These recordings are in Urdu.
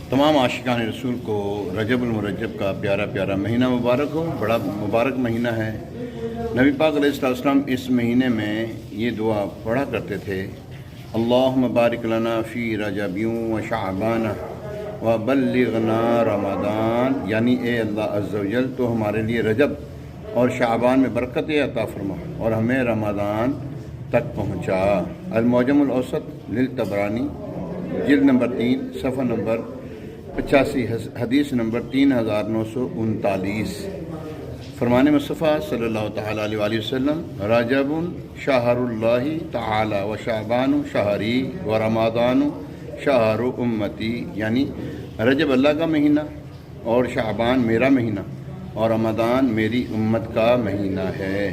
تمام عاشقان رسول کو رجب المرجب کا پیارا پیارا مہینہ مبارک ہو۔ بڑا مبارک مہینہ ہے۔ نبی پاک علیہ السلام اس مہینے میں یہ دعا پڑھا کرتے تھے، اللہم بارک لنا فی رجب و شعبان و بلغنا رمضان، یعنی اے اللہ عز و جل تو ہمارے لیے رجب اور شعبان میں برکت عطا فرما اور ہمیں رمضان تک پہنچا۔ المعجم الاوسط للطبرانی، جلد نمبر 3، صفحہ نمبر 85، حدیث نمبر 3939۔ فرمان مصطفیٰ صلی اللہ تعالیٰ علیہ وآلہ وسلم، رجب شہر اللہ تعالی و شعبان شہری و رمضان شہر امتی، یعنی رجب اللہ کا مہینہ اور شعبان میرا مہینہ اور رمضان میری امت کا مہینہ ہے۔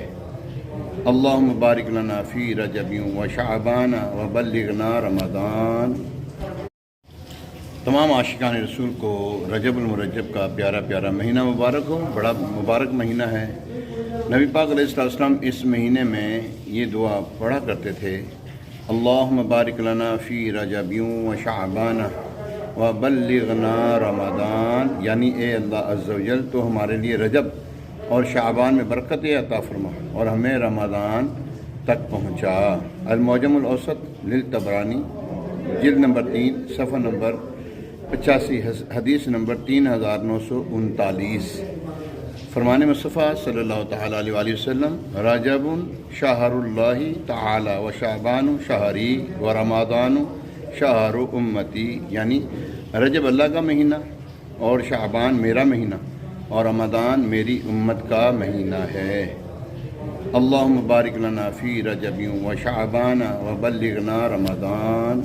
اللہم بارک لنا فی رجب و شعبان و بلغنا رمضان۔ تمام عاشقان رسول کو رجب المرجب کا پیارا پیارا مہینہ مبارک ہو۔ بڑا مبارک مہینہ ہے۔ نبی پاک علیہ السلام اس مہینے میں یہ دعا پڑھا کرتے تھے، اللہم بارک لنا فی رجب و شعبان و بلغنا رمضان، یعنی اے اللہ عز و جل تو ہمارے لیے رجب اور شعبان میں برکت عطا فرما اور ہمیں رمضان تک پہنچا۔ المعجم الاوسط للطبرانی، جلد نمبر 3، صفحہ نمبر 85، حدیث نمبر 3939۔ فرمان مصطفیٰ صلی اللہ تعالیٰ علیہ وآلہ وسلم، رجب شہر اللہ تعالی و شعبان شہری و رمضان شہر امتی، یعنی رجب اللہ کا مہینہ اور شعبان میرا مہینہ اور رمضان میری امت کا مہینہ ہے۔ اللہم بارک لنا فی رجب و شعبان و بلغنا رمضان۔